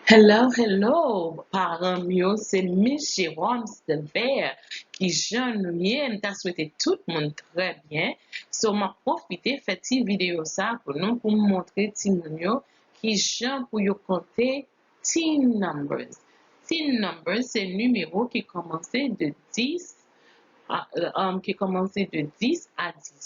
Hello, hello, parents mieux, c'est Mrs.Jerome-Severe qui jeune t'a souhaité tout le monde très bien. So, m'a profité fait cette vidéo ça pour nous pour montrer teen qui jeune pour yo compter teen numbers. Teen numbers, c'est un numéro qui commençait de 10 à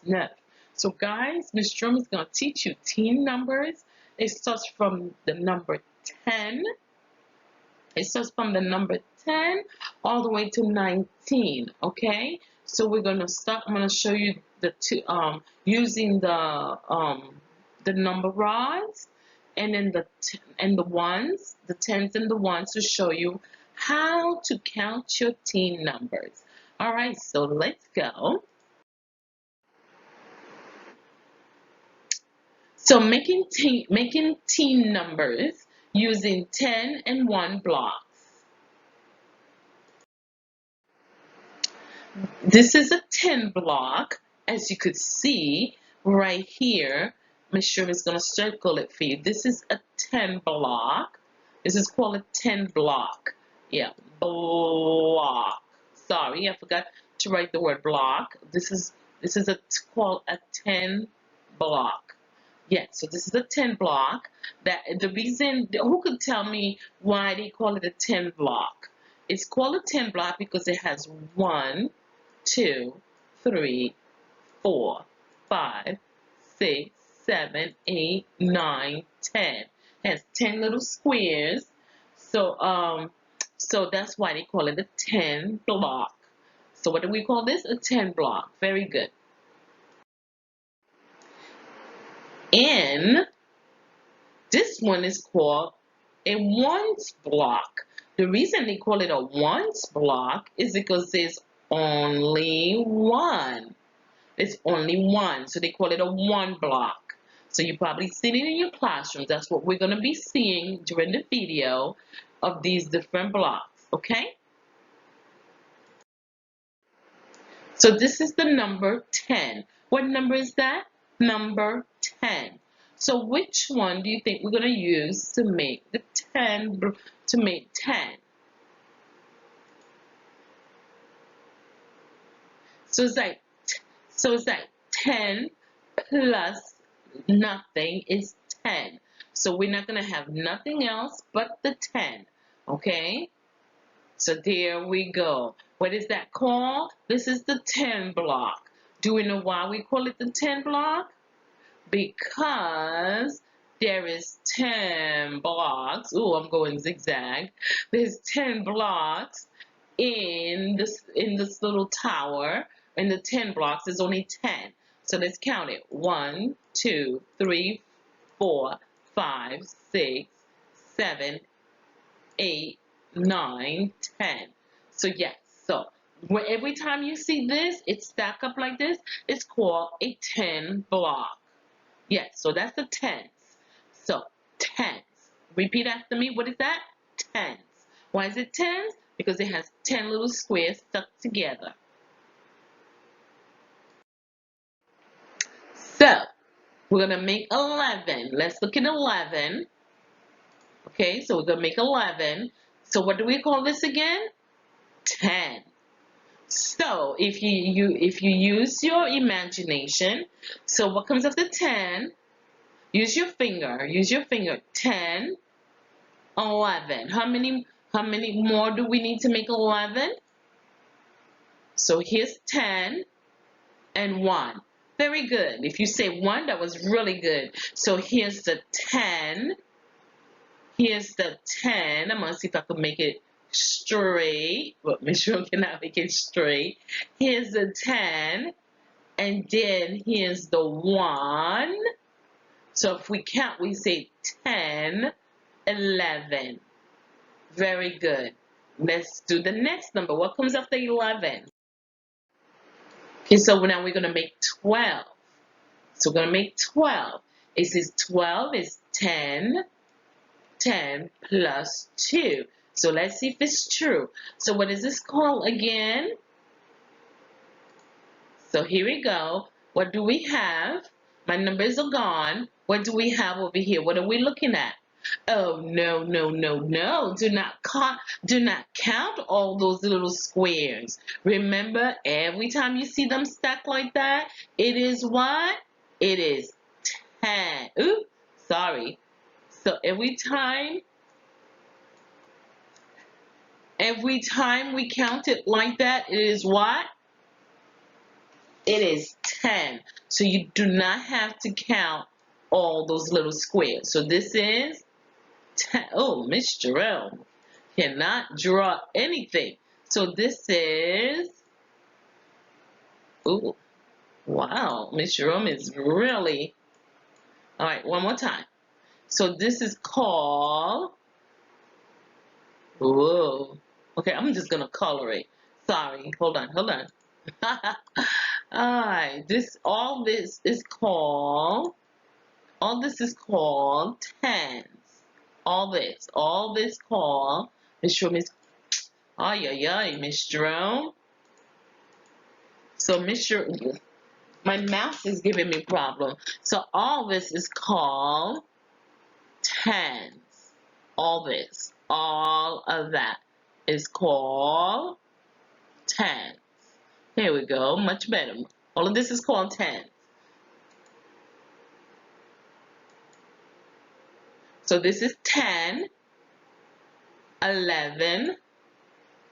19. So guys, Miss Jerome is going to teach you teen numbers. It starts from the number 10. It starts from the number 10 all the way to 19. Okay, so we're going to start. I'm going to show you the two using the number rods and then the ones, the tens and the ones, to show you how to count your teen numbers. All right, so let's go. So making teen numbers using 10 and 1 blocks. This is a 10 block, as you could see right here. Miss Sherman is going to circle it for you. This is a 10 block. This is called a 10 block. Yeah, block. Sorry, I forgot to write the word block. This is called a 10 block. Yeah, so this is a 10 block. That the reason, who could tell me why they call it a 10 block? It's called a 10 block because it has 1, 2, 3, 4, 5, 6, 7, 8, 9, 10. It has 10 little squares. So that's why they call it a 10 block. So what do we call this? A 10 block. Very good. And this one is called a ones block. The reason they call it a ones block is because there's only one. It's only one, so they call it a one block. So you probably seen it in your classrooms. That's what we're going to be seeing during the video of these different blocks, okay? So this is the number 10. What number is that? Number 10. So which one do you think we're going to use to make the 10, to make 10? So it's like 10 plus nothing is 10. So we're not going to have nothing else but the 10. Okay? So there we go. What is that called? This is the 10 block. Do we know why we call it the 10 block? Because there is 10 blocks. Oh, I'm going zigzag. There's 10 blocks in this little tower. In the 10 blocks, there's only 10. So let's count it. 1, 2, 3, 4, 5, 6, 7, 8, 9, 10. So yes, so every time you see this, it's stacked up like this, it's called a 10 block. Yes, so that's the tens. So tens. Repeat after me. What is that? Tens. Why is it tens? Because it has 10 little squares stuck together. So we're going to make 11. Let's look at 11. Okay, so we're going to make 11. So what do we call this again? 10. So if you use your imagination, so what comes after 10? Use your finger. 10, 11. How many more do we need to make 11? So here's 10 and 1. Very good. If you say 1, that was really good. So here's the 10. Here's the 10. I'm going to see if I can make it straight. But Miss Jerome cannot make it straight. Here's the 10. And then here's the 1. So if we count, we say 10, 11. Very good. Let's do the next number. What comes after 11? Okay, so now we're going to make 12. So we're going to make 12. It says 12 is 10, 10 plus 2. So let's see if it's true. So what is this called again? So here we go. What do we have? My numbers are gone. What do we have over here? What are we looking at? Oh, no, no, no, no. Do not count all those little squares. Remember, every time you see them stacked like that, it is what? It is 10. Oops, sorry. So every time we count it like that, it is what? It is 10. So you do not have to count all those little squares. So this is 10. Oh, Miss Jerome cannot draw anything. So this is, ooh, wow, Miss Jerome is really, all right, one more time. So this is called, whoa, okay, I'm just going to color it. Sorry, hold on. Alright, all this is called tens. All this called, Miss Jerome is, Miss Jerome. So Miss Jerome, my mouse is giving me problem. So all this is called tens. All of that is called tens. Here we go, much better. All of this is called tens. So this is 10, 11,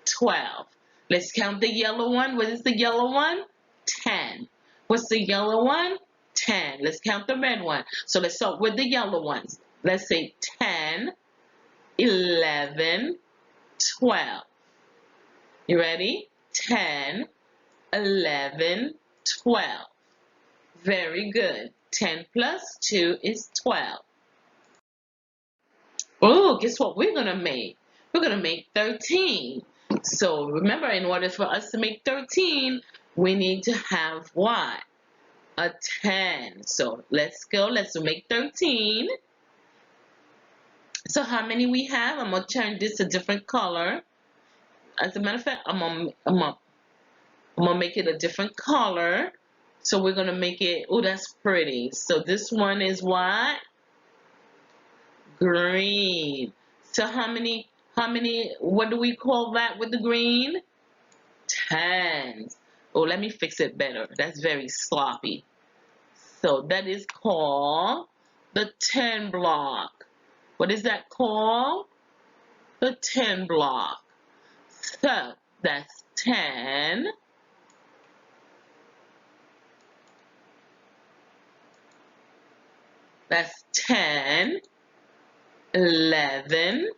12. Let's count the yellow one. What is the yellow one? 10. What's the yellow one? 10. Let's count the red one. So let's start with the yellow ones. Let's say 10, 11, 12. You ready? 10, 11, 12. Very good. 10 plus 2 is 12. Oh, guess what we're going to make? We're going to make 13. So remember, in order for us to make 13, we need to have what? A 10. So let's go. Let's make 13. So how many we have? I'm going to turn this a different color. As a matter of fact, I'm gonna make it a different color. So we're gonna make it, oh, that's pretty. So this one is what? Green. So how many, what do we call that with the green? Tens. Oh, let me fix it better. That's very sloppy. So that is called the 10 block. What is that called? The 10 block. So that's 10. That's 10, 11,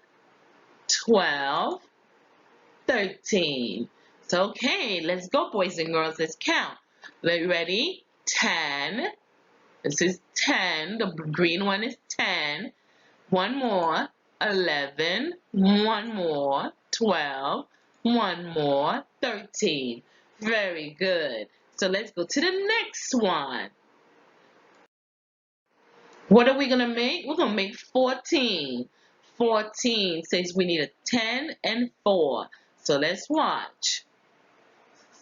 12, 13. So, okay, let's go, boys and girls. Let's count. Are you ready? 10. This is 10. The green one is 10. One more. 11. One more. 12. One more. 13. Very good. So, let's go to the next one. What are we going to make? We're going to make 14. 14 says we need a 10 and 4. So let's watch.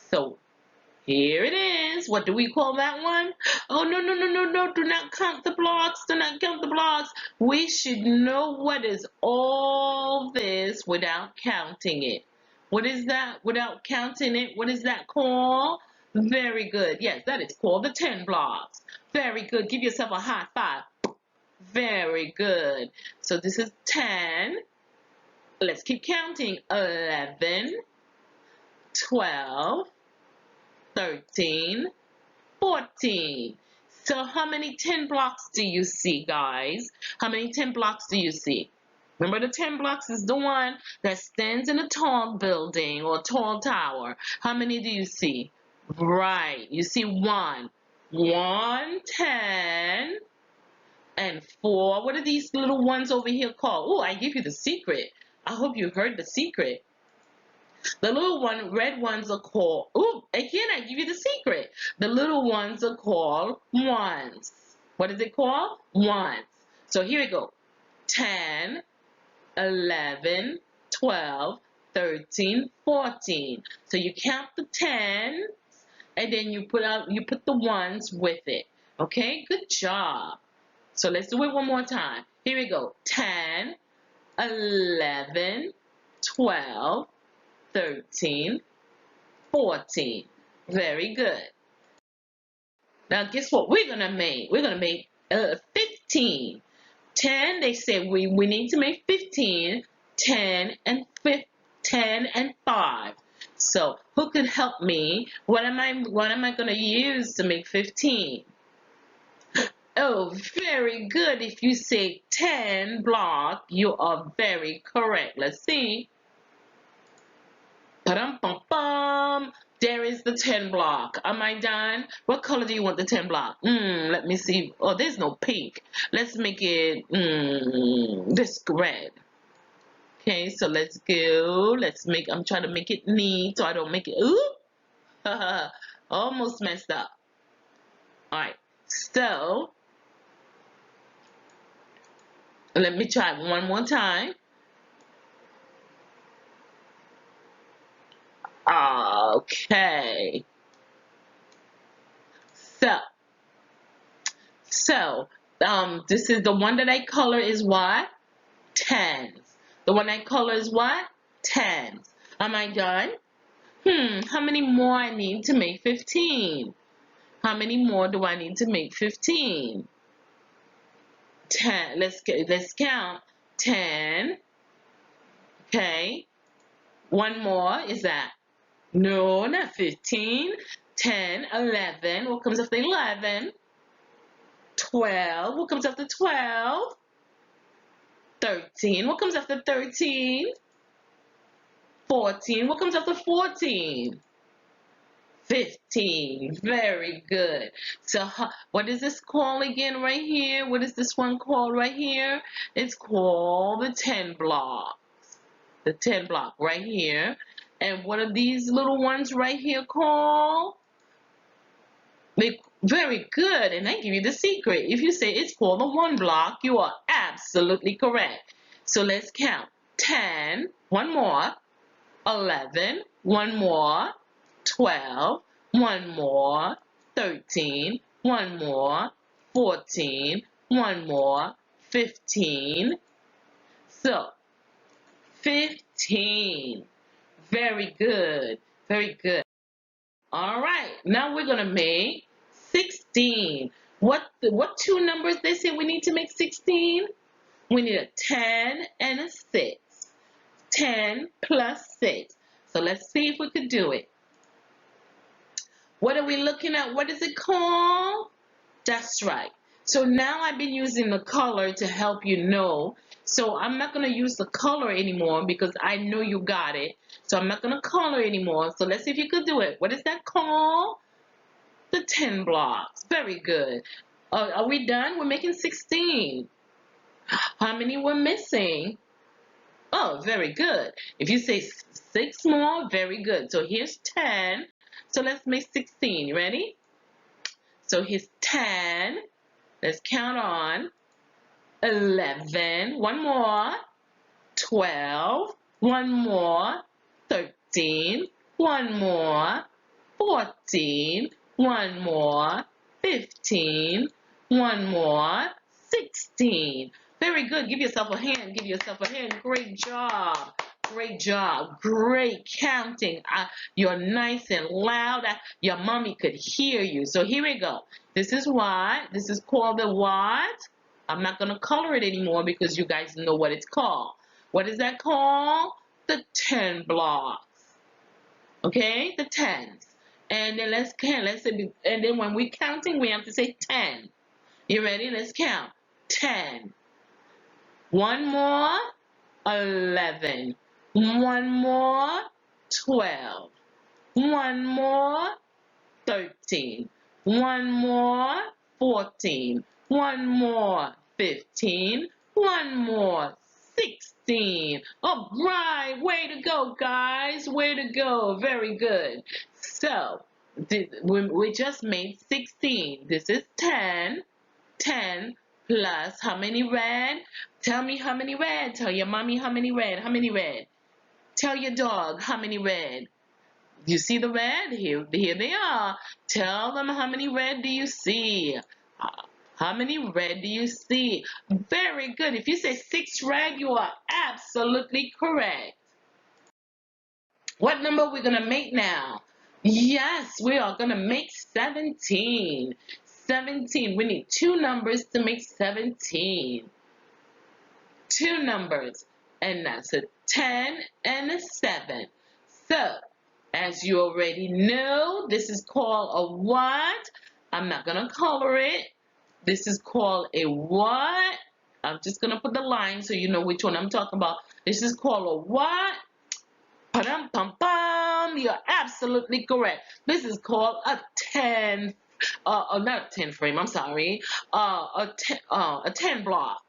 So here it is. What do we call that one? Oh, no, no, no, no, no. Do not count the blocks. Do not count the blocks. We should know what is all this without counting it. What is that without counting it? What is that called? Very good. Yes, that is called the 10 blocks. Very good. Give yourself a high five. Very good. So this is 10. Let's keep counting. 11, 12, 13, 14. So how many 10 blocks do you see, guys? How many 10 blocks do you see? Remember, the 10 blocks is the one that stands in a tall building or tall tower. How many do you see? Right. You see 1. 1, 10. And 4, what are these little ones over here called? Oh, I give you the secret. I hope you heard the secret. The little red ones are called, oh, again, I give you the secret. The little ones are called ones. What is it called? Ones. So here we go. 10, 11, 12, 13, 14. So you count the 10s and then you put the ones with it. Okay, good job. So let's do it one more time. Here we go. 10, 11, 12, 13, 14. Very good. Now guess what we're going to make? We're going to make 15. 10, they say we need to make 15. 10 and 5. So who could help me? What am I going to use to make 15? Oh, very good. If you say 10 block, you are very correct. Let's see. Ba-dum-bum-bum. There is the 10 block. Am I done? What color do you want the 10 block? Let me see. Oh, there's no pink. Let's make it this red. Okay, so let's go. I'm trying to make it neat so I don't make it. Ooh! Almost messed up. Alright, so let me try one more time. Okay. So this is the one that I color is what? Tens. The one I color is what? Tens. Am I done? How many more I need to make 15? How many more do I need to make 15? 10. Let's count. 10. Okay. One more is that? No, not 15. 10, 11. What comes after 11? 12. What comes after 12? 13. What comes after 13? 14. What comes after 14? 15. Very good. So what is this called again right here? What is this one called right here? It's called the 10 block. The 10 block right here. And what are these little ones right here called? Very good. And I give you the secret. If you say it's called the 1 block, you are absolutely correct. So let's count. 10. One more. 11. One more. 12. One more. 13. One more. 14. One more. 15. So 15. Very good. Very good. All right. Now we're going to make 16. What two numbers they say we need to make 16? We need a 10 and a 6. 10 plus 6. So let's see if we could do it. What are we looking at? What is it called? That's right. So now I've been using the color to help you know. So I'm not going to use the color anymore because I know you got it. So I'm not going to color anymore. So let's see if you could do it. What is that called? The 10 blocks. Very good. Are we done? We're making 16. How many we're missing? Oh, very good. If you say 6 more, very good. So here's 10. So let's make 16. You ready? So here's 10. Let's count on. 11. One more. 12. One more. 13. One more. 14. One more. 15. One more. 16. Very good. Give yourself a hand. Give yourself a hand. Great job. Great job. Great counting. You're nice and loud. Your mommy could hear you. So here we go. This is what? This is called the what? I'm not going to color it anymore because you guys know what it's called. What is that called? The 10 blocks. Okay? The 10s. And then let's count. And then when we're counting, we have to say 10. You ready? Let's count. 10. One more. 11. One more. 12. One more. 13. One more. 14. One more. 15. One more. 16. All right. Way to go, guys. Way to go. Very good. So, we just made 16. This is 10. 10 plus how many red? Tell me how many red. Tell your mommy how many red. How many red? Tell your dog how many red. You see the red? Here they are. Tell them how many red do you see? How many red do you see? Very good. If you say 6 red, you are absolutely correct. What number are we going to make now? Yes, we are going to make 17. 17. We need 2 numbers to make 17. 2 numbers. And that's a 10 and a 7. So, as you already know, this is called a what? I'm not going to color it. This is called a what? I'm just going to put the line so you know which one I'm talking about. This is called a what? Pa-dum-pum-pum. You're absolutely correct. This is called a 10, not a 10 frame, I'm sorry. A 10 blocks.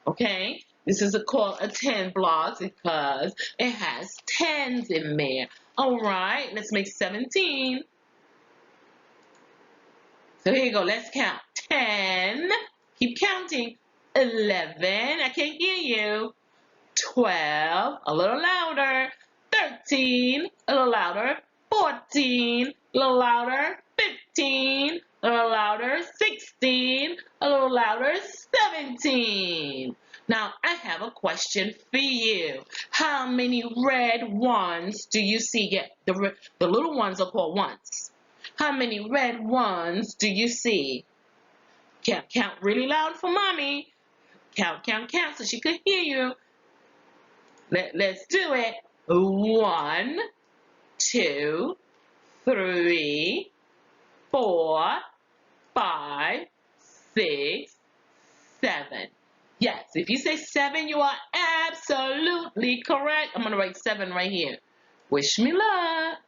Okay? This is called a 10 blocks because it has 10s in there. Alright, let's make 17. So here you go, let's count. 10, keep counting. 11, I can't hear you. 12, a little louder. 13, a little louder. 14, a little louder. 15, a little louder. 16, a little louder. 17. Now, I have a question for you. How many red ones do you see? The little ones are called ones. How many red ones do you see? Count really loud for mommy. Count so she could hear you. Let's do it. 1, 2, 3, 4, 5, 6, 7. Yes, if you say 7, you are absolutely correct. I'm going to write 7 right here. Wish me luck.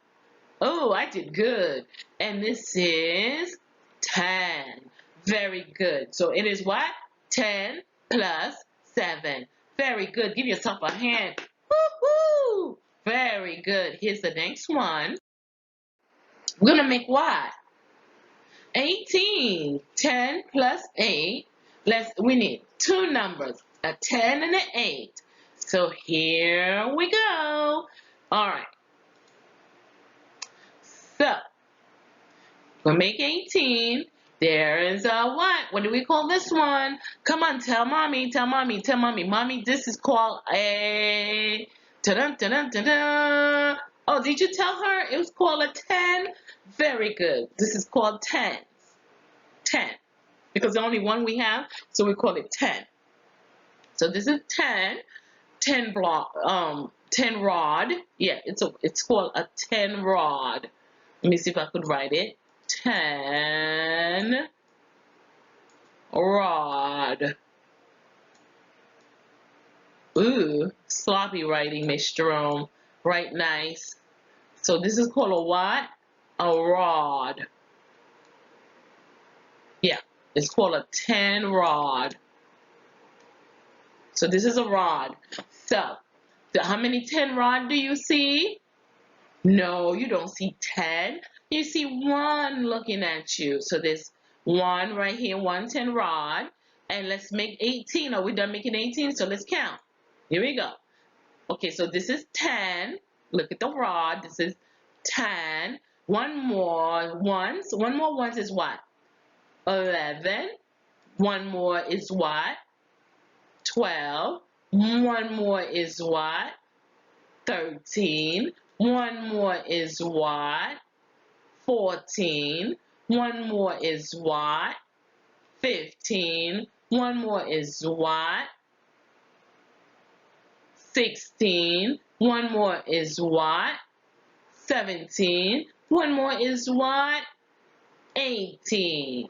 Oh, I did good. And this is 10. Very good. So it is what? 10 plus 7. Very good. Give yourself a hand. Woo-hoo! Very good. Here's the next one. We're going to make what? 18. 10 plus 8. We need 2 numbers, a 10 and an 8. So here we go. All right. So, we'll make 18. There is a what? What do we call this one? Come on, tell mommy, tell mommy, tell mommy. Mommy, this is called a... Ta-dun, ta-dun, ta-dun. Oh, did you tell her it was called a 10? Very good. This is called 10. 10. Because the only one we have, so we call it 10. So this is 10. 10 block, 10 rod. Yeah, it's called a 10 rod. Let me see if I could write it. 10 rod. Ooh, sloppy writing, Miss Jerome. Write nice. So this is called a what? A rod. Yeah, it's called a 10 rod. So this is a rod. So how many 10 rod do you see? No, you don't see 10. You see 1 looking at you. So there's 1 right here, 1 10 rod. And let's make 18. Are we done making 18? So let's count. Here we go. Okay, so this is 10. Look at the rod. This is 10. 1 more ones. 1 more ones is what? 11. 1 more is what? 12. 1 more is what? 13. 1 more is what? 14. 1 more is what? 15. 1 more is what? 16. 1 more is what? 17. 1 more is what? 18.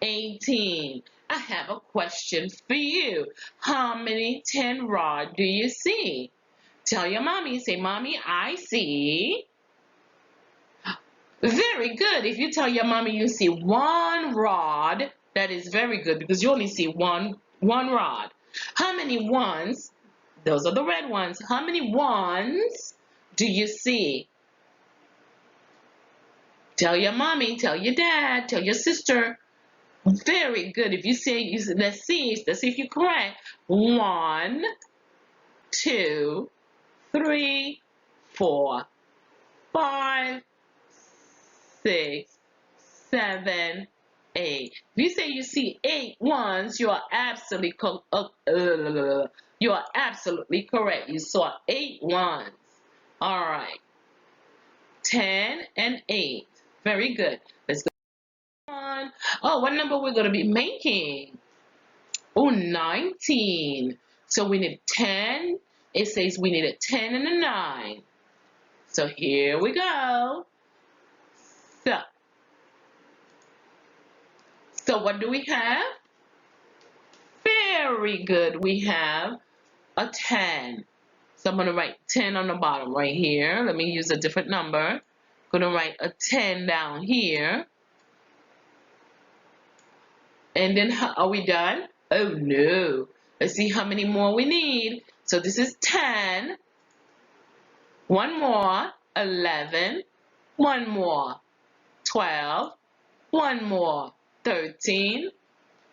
18. I have a question for you. How many 10 rod do you see? Tell your mommy. Say, Mommy, I see. Very good. If you tell your mommy you see 1 rod, that is very good because you only see one rod. How many ones? Those are the red ones. How many ones do you see? Tell your mommy, tell your dad, tell your sister. Very good. If you say, let's see if you're correct. 1, 2, 3, 4, 5, 6, 7, 8. If you say you see 8 ones, you are absolutely correct. You saw 8 ones. All right. 10 and 8. Very good. Let's go on. Oh, what number we're going to be making? Oh, 19. So we need 10. It says we need a 10 and a 9. So here we go. So what do we have? Very good. We have a 10. So I'm going to write 10 on the bottom right here. Let me use a different number. I'm going to write a 10 down here. And then are we done? Oh no. Let's see how many more we need. So this is 10. One more. 11. One more. 12. One more. 13.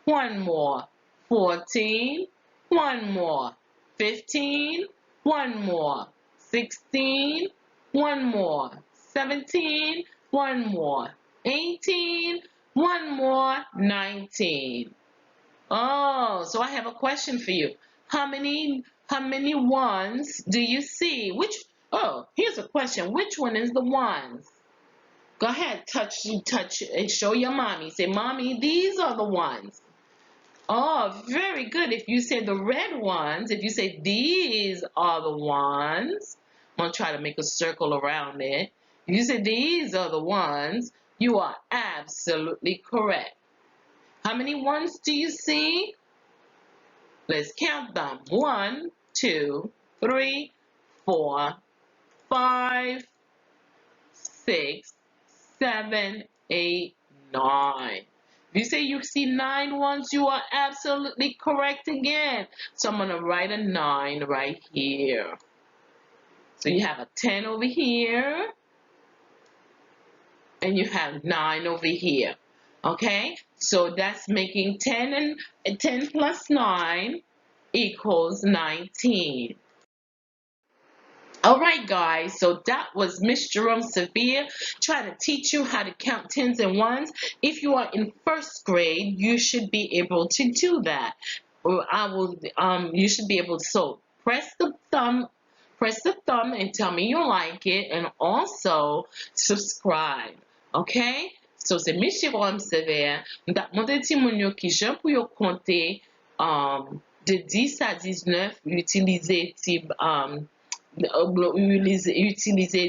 One more. 14. One more. 15. One more. 16. One more. 17. One more. 18. One more. 19. Oh, so I have a question for you. How many ones do you see? Oh, here's a question. Which one is the ones? Go ahead, touch and show your mommy. Say, Mommy, these are the ones. Oh, very good. If you say the red ones, if you say these are the ones, I'm going to try to make a circle around it. If you say these are the ones, you are absolutely correct. How many ones do you see? Let's count them. 1, 2, 3, 4, 5, 6, 7, 8, 9. If you say you see 9 ones, you are absolutely correct again. So I'm going to write a 9 right here. So you have a 10 over here. And you have 9 over here. Okay? So that's making 10 and 10 plus 9 equals 19. Alright guys, so that was Miss Jerome-Severe trying to teach you how to count tens and ones. If you are in first grade, you should be able to do that. You should be able to, so press the thumb and tell me you like it, and also subscribe. Okay? So c'est Miss Jerome-Severe. M'da montre ti moun yo ki jan pou yo konte de 10 à 19 utiliser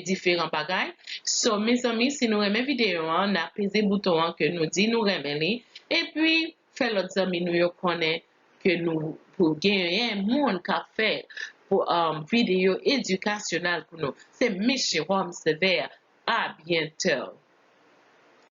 différents bagages. So, mes amis, si nous aimons vidéo, on a pesé bouton que nous dit nous remen li, et puis fait l'autre amis nous yo connaît que nous pour gagner un monde qu'a fait pour vidéo éducationnelle pour nous. C'est Miss Jerome-Severe. À bientôt.